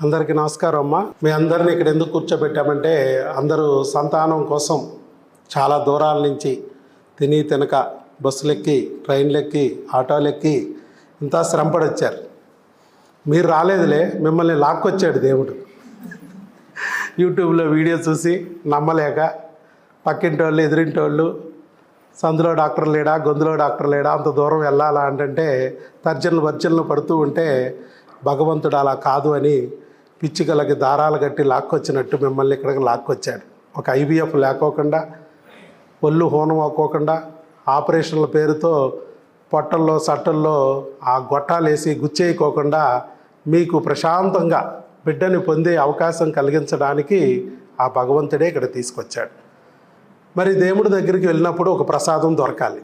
అందరికీ నమస్కారం అమ్మ. మీ అందరిని ఇక్కడ ఎందుకు కూర్చోబెట్టామంటే అందరూ సంతానం కోసం చాలా దూరాల నుంచి తిని తినక బస్సులెక్కి ట్రైన్లెక్కి ఆటోలెక్కి ఇంత శ్రమపడి వచ్చారు. మీరు రాలేదులే, మిమ్మల్ని లాక్కొచ్చాడు దేవుడు. యూట్యూబ్లో వీడియో చూసి నమ్మలేక పక్కింటి వాళ్ళు ఎదురింటి వాళ్ళు సందులో డాక్టర్ లేడా గొంతులో డాక్టర్ లేడా అంత దూరం వెళ్ళాలా అంటే తర్జనలు పడుతూ ఉంటే భగవంతుడు అలా కాదు అని పిచ్చికలకి దారాలు కట్టి లాక్కొచ్చినట్టు మిమ్మల్ని ఇక్కడికి లాక్కొచ్చాడు. ఒక ఐవీఎఫ్ లేకోకుండా ఒళ్ళు హోనం అవ్వకోకుండా ఆపరేషన్ల పేరుతో పొట్టల్లో సట్టల్లో ఆ గొట్టాలు వేసి గుచ్చేయకోకుండా మీకు ప్రశాంతంగా బిడ్డని పొందే అవకాశం కలిగించడానికి ఆ భగవంతుడే ఇక్కడ తీసుకొచ్చాడు. మరి దేవుడి దగ్గరికి వెళ్ళినప్పుడు ఒక ప్రసాదం దొరకాలి.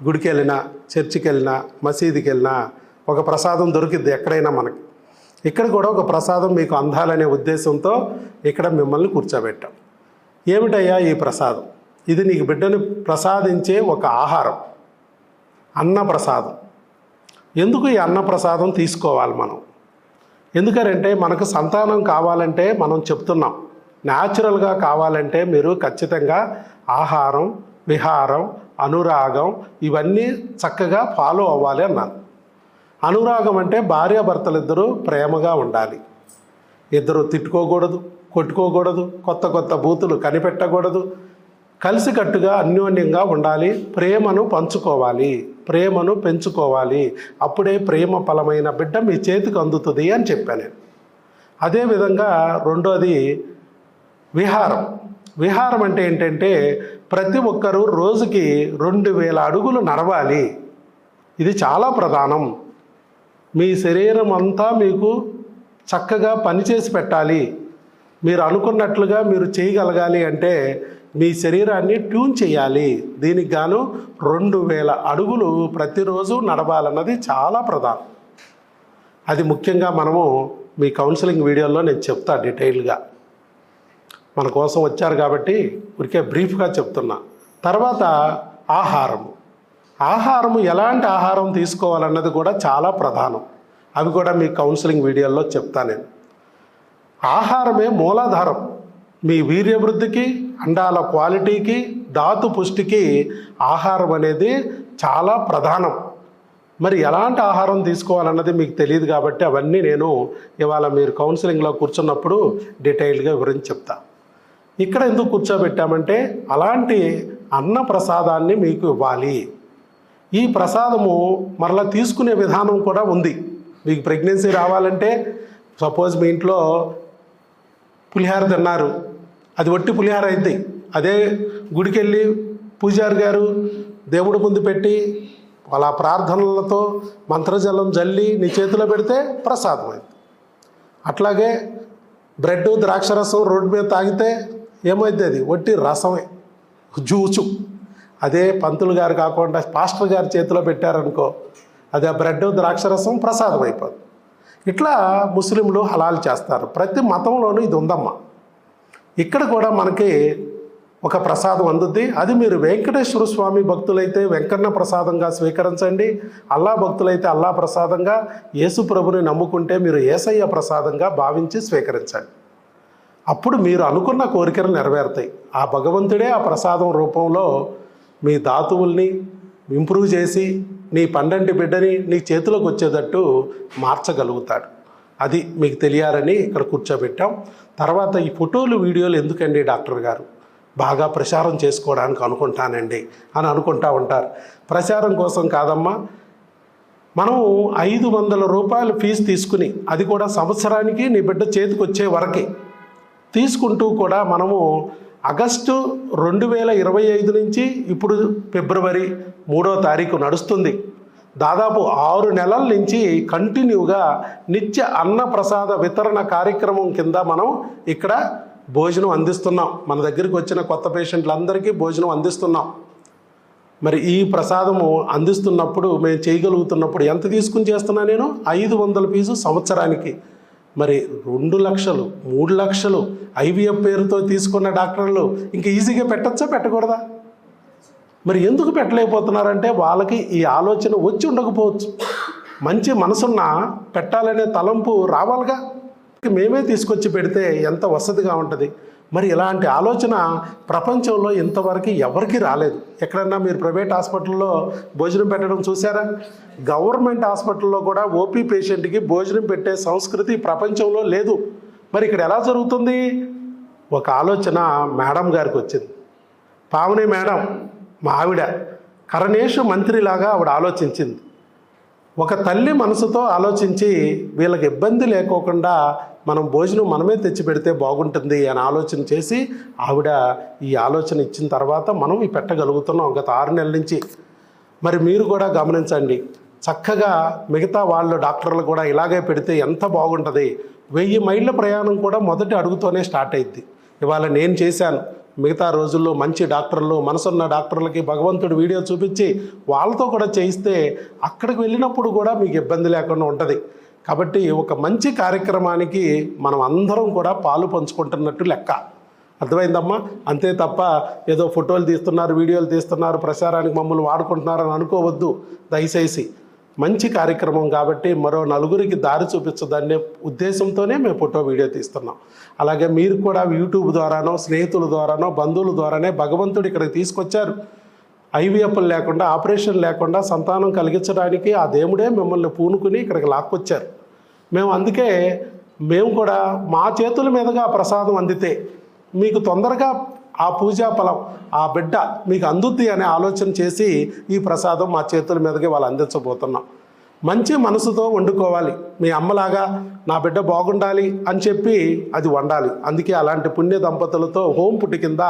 గుడికి వెళ్ళినా చర్చికి వెళ్ళినా మసీదుకి వెళ్ళినా ఒక ప్రసాదం దొరికిద్ది ఎక్కడైనా మనకి. ఇక్కడ కూడా ఒక ప్రసాదం మీకు అందాలనే ఉద్దేశంతో ఇక్కడ మిమ్మల్ని కూర్చోబెట్టాం. ఏమిటయ్యా ఈ ప్రసాదం? ఇది నీకు బిడ్డను ప్రసాదించే ఒక ఆహారం, అన్న ప్రసాదం. ఎందుకు ఈ అన్న ప్రసాదం తీసుకోవాలి మనం? ఎందుకంటే మనకు సంతానం కావాలంటే మనం చెప్తున్నాం, న్యాచురల్గా కావాలంటే మీరు ఖచ్చితంగా ఆహారం, విహారం, అనురాగం ఇవన్నీ చక్కగా ఫాలో అవ్వాలి అన్నాను. అనురాగం అంటే భార్యాభర్తలు ఇద్దరూ ప్రేమగా ఉండాలి, ఇద్దరు తిట్టుకోకూడదు, కొట్టుకోకూడదు, కొత్త బూతులు కనిపెట్టకూడదు, కలిసికట్టుగా అన్యోన్యంగా ఉండాలి, ప్రేమను పంచుకోవాలి, ప్రేమను పెంచుకోవాలి. అప్పుడే ప్రేమ ఫలమైన బిడ్డ మీ చేతికి అందుతుంది అని చెప్పాను నేను. అదేవిధంగా రెండోది విహారం. విహారం అంటే ఏంటంటే ప్రతి ఒక్కరూ రోజుకి 2000 అడుగులు నడవాలి. ఇది చాలా ప్రధానం. మీ శరీరం అంతా మీకు చక్కగా పనిచేసి పెట్టాలి. మీరు అనుకున్నట్లుగా మీరు చేయగలగాలి అంటే మీ శరీరాన్ని ట్యూన్ చేయాలి. దీనికి గాను 2000 అడుగులు ప్రతిరోజు నడవాలన్నది చాలా ప్రధానం. అది ముఖ్యంగా మనము మీ కౌన్సిలింగ్ వీడియోలో నేను చెప్తా డీటెయిల్గా. మన కోసం వచ్చారు కాబట్టి ఊరికే బ్రీఫ్గా చెప్తున్నా. తర్వాత ఆహారము ఎలాంటి ఆహారం తీసుకోవాలన్నది కూడా చాలా ప్రధానం. అవి కూడా మీ కౌన్సిలింగ్ వీడియోలో చెప్తాను నేను. ఆహారమే మూలాధారం. మీ వీర్యవృద్ధికి, అండాల క్వాలిటీకి, ధాతు పుష్టికి ఆహారం అనేది చాలా ప్రధానం. మరి ఎలాంటి ఆహారం తీసుకోవాలన్నది మీకు తెలియదు కాబట్టి అవన్నీ నేను ఇవాళ మీరు కౌన్సిలింగ్లో కూర్చున్నప్పుడు డీటెయిల్గా వివరించి చెప్తా. ఇక్కడ ఎందుకు కూర్చోబెట్టామంటే అలాంటి అన్న ప్రసాదాన్ని మీకు ఇవ్వాలి. ఈ ప్రసాదము మరలా తీసుకునే విధానం కూడా ఉంది. మీకు ప్రెగ్నెన్సీ రావాలంటే సపోజ్ మీ ఇంట్లో పులిహార తిన్నారు, అది ఒట్టి పులిహార అయింది. అదే గుడికి వెళ్ళి పూజారి గారు దేవుడి ముందు పెట్టి అలా ప్రార్థనలతో మంత్రజలం జల్లి నీ చేతిలో పెడితే ప్రసాదం అయింది. అట్లాగే బ్రెడ్ ద్రాక్షరసం రోడ్డు మీద తాగితే ఏమైంది? అది ఒట్టి రసమే, జ్యూసు. అదే పంతులు గారు కాకుండా పాస్టర్ గారి చేతిలో పెట్టారనుకో, అది ఆ బ్రెడ్ ద్రాక్షరసం ప్రసాదం అయిపోతుంది. ఇట్లా ముస్లింలు హలాల్ చేస్తారు. ప్రతి మతంలోనూ ఇది ఉందమ్మా. ఇక్కడ కూడా మనకి ఒక ప్రసాదం అందుద్ది. అది మీరు వెంకటేశ్వర స్వామి భక్తులైతే వెంకన్న ప్రసాదంగా స్వీకరించండి. అల్లా భక్తులైతే అల్లా ప్రసాదంగా, యేసు ప్రభుని నమ్ముకుంటే మీరు యేసయ్య ప్రసాదంగా భావించి స్వీకరించండి. అప్పుడు మీరు అనుకున్న కోరికలు నెరవేరుతాయి. ఆ భగవంతుడే ఆ ప్రసాదం రూపంలో మీ ధాతువుల్ని ఇంప్రూవ్ చేసి నీ పండంటి బిడ్డని నీ చేతిలోకి వచ్చేటట్టు మార్చగలుగుతాడు. అది మీకు తెలియాలని ఇక్కడ కూర్చోబెట్టాం. తర్వాత ఈ ఫోటోలు వీడియోలు ఎందుకండి డాక్టర్ గారు? బాగా ప్రచారం చేసుకోవడానికి అనుకుంటానండి అని అనుకుంటా ఉంటారు. ప్రచారం కోసం కాదమ్మా. మనం 500 రూపాయలు ఫీజు తీసుకుని, అది కూడా సంవత్సరానికి నీ బిడ్డ చేతికి వచ్చే వరకే తీసుకుంటూ కూడా మనము ఆగస్టు 2025 నుంచి ఇప్పుడు ఫిబ్రవరి 3వ తారీఖు నడుస్తుంది. దాదాపు 6 నెలల నుంచి కంటిన్యూగా నిత్య అన్నప్రసాద వితరణ కార్యక్రమం కింద మనం ఇక్కడ భోజనం అందిస్తున్నాం. మన దగ్గరికి వచ్చిన కొత్త పేషెంట్లందరికీ భోజనం అందిస్తున్నాం. మరి ఈ ప్రసాదము అందిస్తున్నప్పుడు మేము చేయగలుగుతున్నప్పుడు ఎంత తీసుకుని చేస్తున్నా నేను? 500 ఫీజు సంవత్సరానికి. మరి 2 లక్షలు 3 లక్షలు ఐవీఎఫ్ పేరుతో తీసుకున్న డాక్టర్లు ఇంకా ఈజీగా పెట్టచ్చా పెట్టకూడదా? మరి ఎందుకు పెట్టలేకపోతున్నారంటే వాళ్ళకి ఈ ఆలోచన వచ్చి ఉండకపోవచ్చు. మంచి మనసున్న పెట్టాలనే తలంపు రావాలిగా. మేమే తీసుకొచ్చి పెడితే ఎంత వసతిగా ఉంటుంది. మరి ఇలాంటి ఆలోచన ప్రపంచంలో ఇంతవరకు ఎవరికి రాలేదు. ఎక్కడన్నా మీరు ప్రైవేట్ హాస్పిటల్లో భోజనం పెట్టడం చూసారా? గవర్నమెంట్ హాస్పిటల్లో కూడా ఓపీ పేషెంట్కి భోజనం పెట్టే సంస్కృతి ప్రపంచంలో లేదు. మరి ఇక్కడ ఎలా జరుగుతుంది? ఒక ఆలోచన మేడం గారికి వచ్చింది. పావని మేడం మా ఆవిడ కరణేష్ మంత్రిలాగా ఆవిడ ఆలోచించింది. ఒక తల్లి మనసుతో ఆలోచించి వీళ్ళకి ఇబ్బంది లేకోకుండా మనం భోజనం మనమే తెచ్చి పెడితే బాగుంటుంది అని ఆలోచన చేసి ఆవిడ ఈ ఆలోచన ఇచ్చిన తర్వాత మనం ఈ పెట్టగలుగుతున్నాం గత 6 నెలల నుంచి. మరి మీరు కూడా గమనించండి, చక్కగా మిగతా వాళ్ళు డాక్టర్లు కూడా ఇలాగే పెడితే ఎంత బాగుంటుంది. 1000 మైళ్ళ ప్రయాణం కూడా మొదటి అడుగుతోనే స్టార్ట్ అయింది. ఇవాళ నేను చేశాను. మిగతా రోజుల్లో మంచి డాక్టర్లు, మనసున్న డాక్టర్లకి భగవంతుడు వీడియో చూపించి వాళ్ళతో కూడా చేయిస్తే అక్కడికి వెళ్ళినప్పుడు కూడా మీకు ఇబ్బంది లేకుండా ఉంటుంది. కాబట్టి ఒక మంచి కార్యక్రమానికి మనం అందరం కూడా పాలు పంచుకుంటున్నట్టు లెక్క. అర్థమైందమ్మా? అంతే తప్ప ఏదో ఫోటోలు తీస్తున్నారు, వీడియోలు తీస్తున్నారు, ప్రచారానికి మమ్మల్ని వాడుకుంటున్నారని అనుకోవద్దు దయచేసి. మంచి కార్యక్రమం కాబట్టి మరో నలుగురికి దారి చూపించదనే ఉద్దేశంతోనే మేము ఫోటో వీడియో తీస్తున్నాం. అలాగే మీరు కూడా యూట్యూబ్ ద్వారానో, స్నేహితుల ద్వారానో, బంధువుల ద్వారానే భగవంతుడు ఇక్కడికి తీసుకొచ్చారు. ఐవీఎఫ్ లేకుండా, ఆపరేషన్ లేకుండా సంతానం కలిగించడానికి ఆ దేవుడే మిమ్మల్ని పూనుకుని ఇక్కడికి లాక్కొచ్చారు. అందుకే మేము కూడా మా చేతుల మీదుగా ప్రసాదం అందితే మీకు తొందరగా ఆ పూజా ఫలం, ఆ బిడ్డ మీకు అందుద్ది అనే ఆలోచన చేసి ఈ ప్రసాదం మా చేతుల మీదకి వాళ్ళు అందించబోతున్నాం. మంచి మనసుతో వండుకోవాలి. మీ అమ్మలాగా నా బిడ్డ బాగుండాలి అని చెప్పి అది వండాలి. అందుకే అలాంటి పుణ్య దంపతులతో హోమ్ ఫుడ్ కింద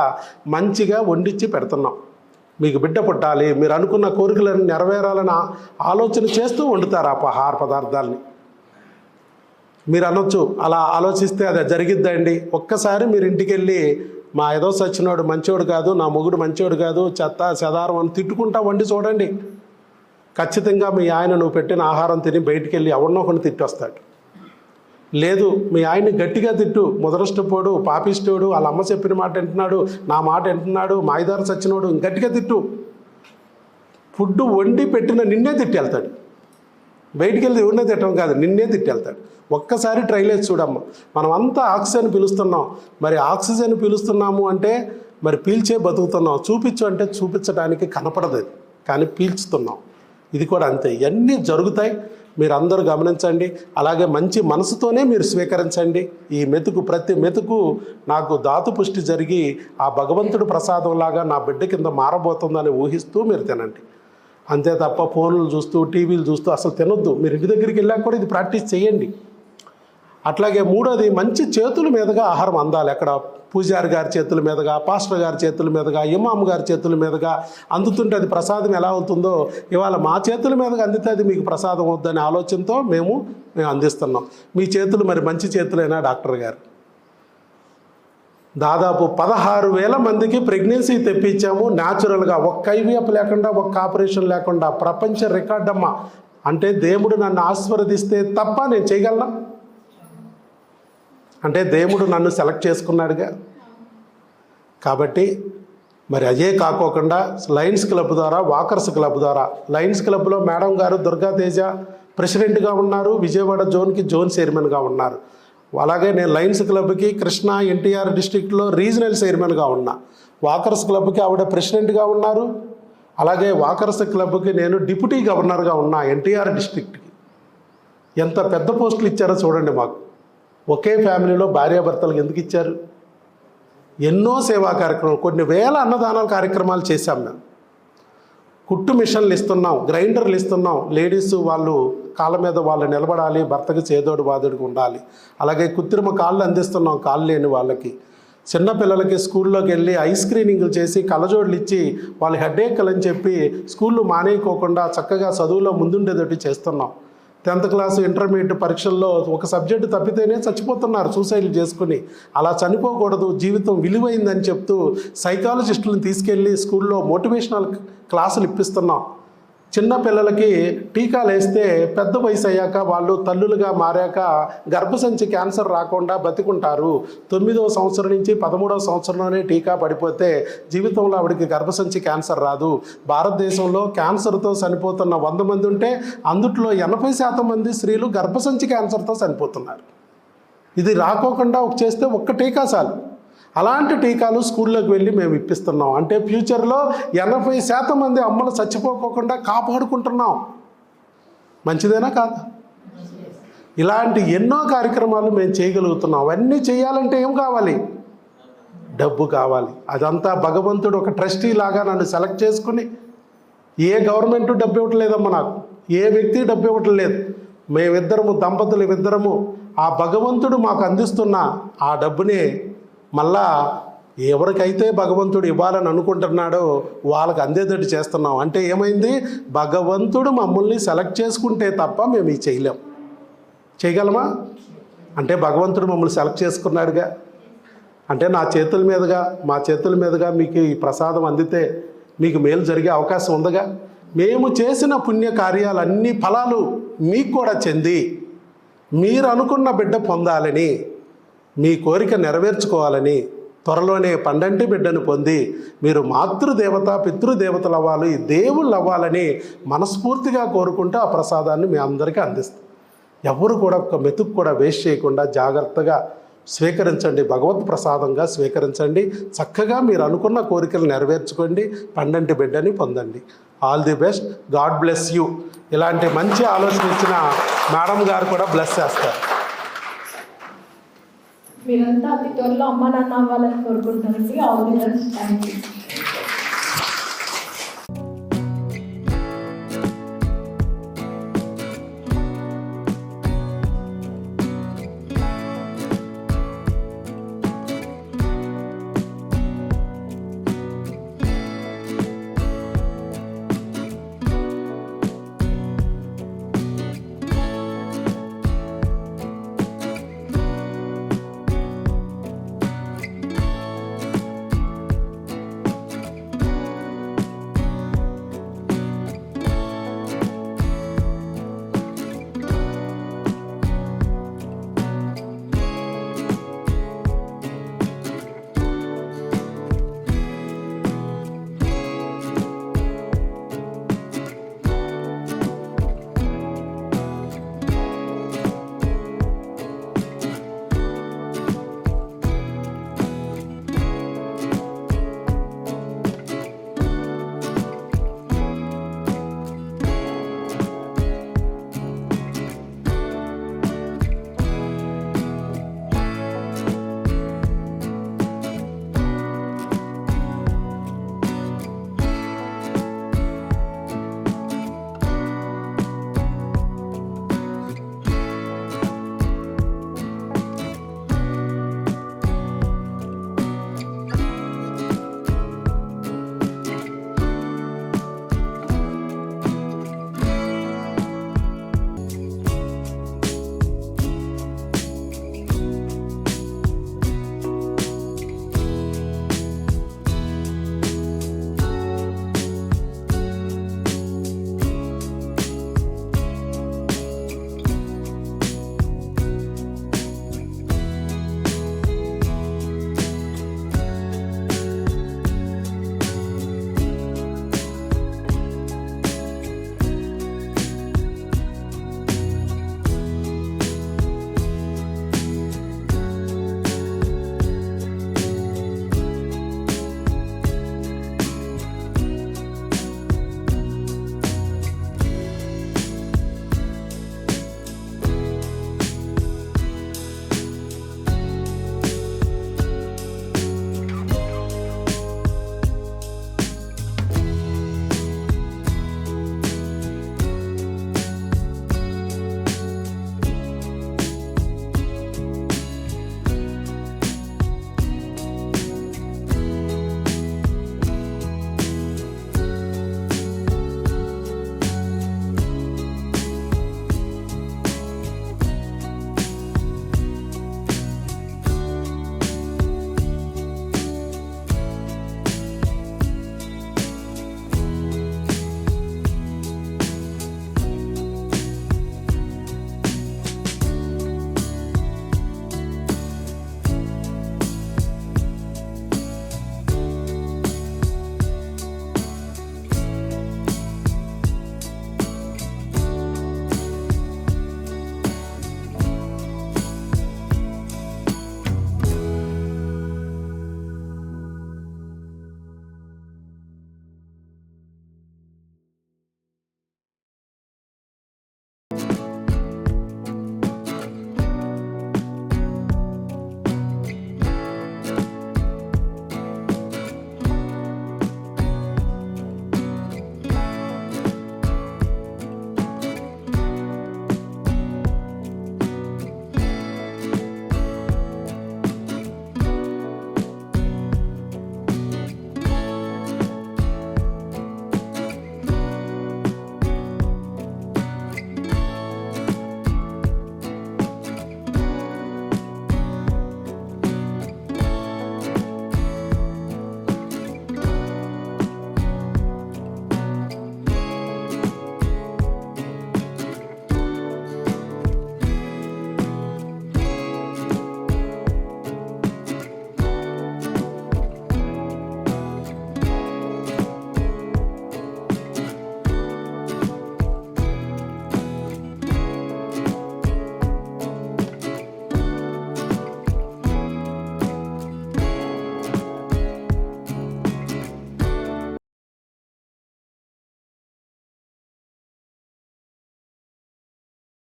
మంచిగా వండించి పెడుతున్నాం. మీకు బిడ్డ పుట్టాలి, మీరు అనుకున్న కోరికలను నెరవేరాలని ఆలోచన చేస్తూ వండుతారు ఆ ఆహార పదార్థాలని. మీరు అనొచ్చు, అలా ఆలోచిస్తే అది జరిగిద్దండి. ఒక్కసారి మీరు ఇంటికి వెళ్ళి మా ఏదో సచ్చినోడు మంచోడు కాదు, నా మొగుడు మంచోడు కాదు, చెత్త చెదారం అని తిట్టుకుంటా వండి చూడండి. ఖచ్చితంగా మీ ఆయన నువ్వు పెట్టిన ఆహారం తిని బయటికి వెళ్ళి ఎవరినో ఒకరిని తిట్టొస్తాడు. లేదు, మీ ఆయన్ని గట్టిగా తిట్టు, ముదరష్టపోడు, పాపిష్టోడు, వాళ్ళ అమ్మ చెప్పిన మాట వింటున్నాడు, నా మాట వింటున్నాడు, మాయిదారు సచ్చినోడు, గట్టిగా తిట్టు. ఫుడ్ వండి పెట్టిన నిన్నే తిట్టి వెళ్తాడు. బయటికి వెళ్ళి ఎవరినే తిట్టడం కాదు, నిన్నే తిట్టి వెళ్తాడు. ఒక్కసారి ట్రైల్ వేసి చూడమ్మా. మనం అంతా ఆక్సిజన్ పీలుస్తున్నాం. మరి ఆక్సిజన్ పీలుస్తున్నాము అంటే మరి పీల్చే బతుకుతున్నాం. చూపించు అంటే చూపించడానికి కనపడదు, కానీ పీల్చుతున్నాం. ఇది కూడా అంతే. ఇవన్నీ జరుగుతాయి. మీరు అందరూ గమనించండి. అలాగే మంచి మనసుతోనే మీరు స్వీకరించండి. ఈ మెతుకు, ప్రతి మెతుకు నాకు ధాతు పుష్టి జరిగి ఆ భగవంతుడు ప్రసాదంలాగా నా బిడ్డ కింద మారబోతుందని ఊహిస్తూ మీరు తినండి. అంతే తప్ప ఫోన్లు చూస్తూ, టీవీలు చూస్తూ అసలు తినొద్దు. మీరు ఇంటి దగ్గరికి వెళ్ళాక కూడా ఇది ప్రాక్టీస్ చేయండి. అట్లాగే మూడోది, మంచి చేతుల మీదుగా ఆహారం అందాలి. అక్కడ పూజారి గారి చేతుల మీదుగా, పాస్టర్ గారి చేతుల మీదుగా, ఇమాం గారి చేతుల మీదుగా అందుతుంటే అది ప్రసాదం ఎలా అవుతుందో ఇవాళ మా చేతుల మీదుగా అందితే అది మీకు ప్రసాదం అవుతుందనే ఆలోచనతో మేము అందిస్తున్నాం. మీ చేతులు మరి మంచి చేతులైనా డాక్టర్ గారు దాదాపు 16,000 మందికి ప్రెగ్నెన్సీ తెప్పించాము న్యాచురల్గా. ఒక్క ఐవీఎఫ్ లేకుండా, ఒక్క ఆపరేషన్ లేకుండా. ప్రపంచ రికార్డ్ అమ్మ. అంటే దేవుడు నన్ను ఆశీర్వదిస్తే తప్ప నేను చేయగలనా? అంటే దేవుడు నన్ను సెలెక్ట్ చేసుకున్నాడుగా. కాబట్టి మరి అదే కాకోకుండా లయన్స్ క్లబ్ ద్వారా, వాకర్స్ క్లబ్ ద్వారా, లయన్స్ క్లబ్లో మేడం గారు దుర్గా తేజ ప్రెసిడెంట్గా ఉన్నారు, విజయవాడ జోన్కి జోన్ చైర్మన్గా ఉన్నారు. అలాగే నేను లయన్స్ క్లబ్కి కృష్ణా ఎన్టీఆర్ డిస్ట్రిక్ట్లో రీజనల్ చైర్మన్గా ఉన్నా. వాకర్స్ క్లబ్కి ఆవిడ ప్రెసిడెంట్గా ఉన్నారు. అలాగే వాకర్స్ క్లబ్కి నేను డిప్యూటీ గవర్నర్గా ఉన్నా ఎన్టీఆర్ డిస్ట్రిక్ట్కి. ఎంత పెద్ద పోస్టులు ఇచ్చారో చూడండి మాకు. ఒకే ఫ్యామిలీలో భార్యాభర్తలకు ఎందుకు ఇచ్చారు? ఎన్నో సేవా కార్యక్రమాలు, కొన్ని వేల అన్నదానాల కార్యక్రమాలు చేశాం మేము. కుట్టు మిషన్లు ఇస్తున్నాం, గ్రైండర్లు ఇస్తున్నాం. లేడీస్ వాళ్ళు కాళ్ళ మీద వాళ్ళు నిలబడాలి, భర్తకి చేదోడు బాదోడుగా ఉండాలి. అలాగే కృత్రిమ కాళ్ళు అందిస్తున్నాం కాళ్ళు లేని వాళ్ళకి. చిన్నపిల్లలకి స్కూల్లోకి వెళ్ళి ఐ స్క్రీనింగ్లు చేసి కళ్ళజోడులు ఇచ్చి వాళ్ళు హెడ్ఏక్లు అని చెప్పి స్కూళ్ళు మానేయకోకుండా చక్కగా చదువులో ముందుండేదోటి చేస్తున్నాం. 10th క్లాసు ఇంటర్మీడియట్ పరీక్షల్లో ఒక సబ్జెక్టు తప్పితేనే చచ్చిపోతున్నారు సూసైడ్లు చేసుకుని. అలా చనిపోకూడదు, జీవితం విలువైందని చెప్తూ సైకాలజిస్టులను తీసుకెళ్ళి స్కూల్లో మోటివేషనల్ క్లాసులు ఇప్పిస్తున్నాం. చిన్న పిల్లలకి టీకాలు వేస్తే పెద్ద వయసు అయ్యాక వాళ్ళు తల్లులుగా మారాక గర్భసంచి క్యాన్సర్ రాకుండా బతికుంటారు. 9వ సంవత్సరం నుంచి 13వ సంవత్సరంలోనే టీకా పడిపోతే జీవితంలో ఆవిడకి గర్భసంచి క్యాన్సర్ రాదు. భారతదేశంలో క్యాన్సర్తో చనిపోతున్న 100 మంది ఉంటే అందుట్లో 80% మంది స్త్రీలు గర్భసంచి క్యాన్సర్తో చనిపోతున్నారు. ఇది రాకోకుండా చేస్తే ఒక్క టీకా చాలు. అలాంటి టీకాలు స్కూల్లోకి వెళ్ళి మేము ఇప్పిస్తున్నాం. అంటే ఫ్యూచర్లో 80% మంది అమ్మలు చచ్చిపోకోకుండా కాపాడుకుంటున్నాం. మంచిదేనా కాదు? ఇలాంటి ఎన్నో కార్యక్రమాలు మేము చేయగలుగుతున్నాం. అవన్నీ చేయాలంటే ఏం కావాలి? డబ్బు కావాలి. అదంతా భగవంతుడు ఒక ట్రస్టీ లాగా నన్ను సెలెక్ట్ చేసుకుని, ఏ గవర్నమెంట్ డబ్బు ఇవ్వట్లేదమ్మా నాకు, ఏ వ్యక్తి డబ్బు ఇవ్వట్లేదు. మేమిద్దరము దంపతులు ఆ భగవంతుడు మాకు అందిస్తున్న ఆ డబ్బుని మళ్ళా ఎవరికైతే భగవంతుడు ఇవ్వాలని అనుకుంటున్నాడో వాళ్ళకి అందేటట్టు చేస్తున్నాం. అంటే ఏమైంది? భగవంతుడు మమ్మల్ని సెలెక్ట్ చేసుకుంటే తప్ప మేము ఇది చేయలేం. చేయగలమా? అంటే భగవంతుడు మమ్మల్ని సెలెక్ట్ చేసుకున్నాడుగా. అంటే మా చేతుల మీదుగా మీకు ఈ ప్రసాదం అందితే మీకు మేలు జరిగే అవకాశం ఉందిగా. మేము చేసిన పుణ్య కార్యాలన్నీ ఫలాలు మీకు కూడా చెంది మీరు అనుకున్న బిడ్డ పొందాలని, మీ కోరిక నెరవేర్చుకోవాలని, త్వరలోనే పండంటి బిడ్డను పొంది మీరు మాతృదేవత పితృదేవతలు అవ్వాలి, దేవుళ్ళు అవ్వాలని మనస్ఫూర్తిగా కోరుకుంటూ ఆ ప్రసాదాన్ని మీ అందరికీ అందిస్తాం. ఎవరు కూడా ఒక మెతుకు కూడా వేస్ట్ చేయకుండా జాగ్రత్తగా స్వీకరించండి. భగవత్ ప్రసాదంగా స్వీకరించండి. చక్కగా మీరు అనుకున్న కోరికలు నెరవేర్చుకోండి. పండంటి బిడ్డని పొందండి. All the best. God bless you. ఇలాంటి మంచి ఆలోచన ఇచ్చిన మేడం గారు కూడా బ్లెస్ చేస్తారు. మీరంతా అతి త్వరలో అమ్మ నాన్న అవ్వాలని కోరుకుంటానండి. All the best. Thank you.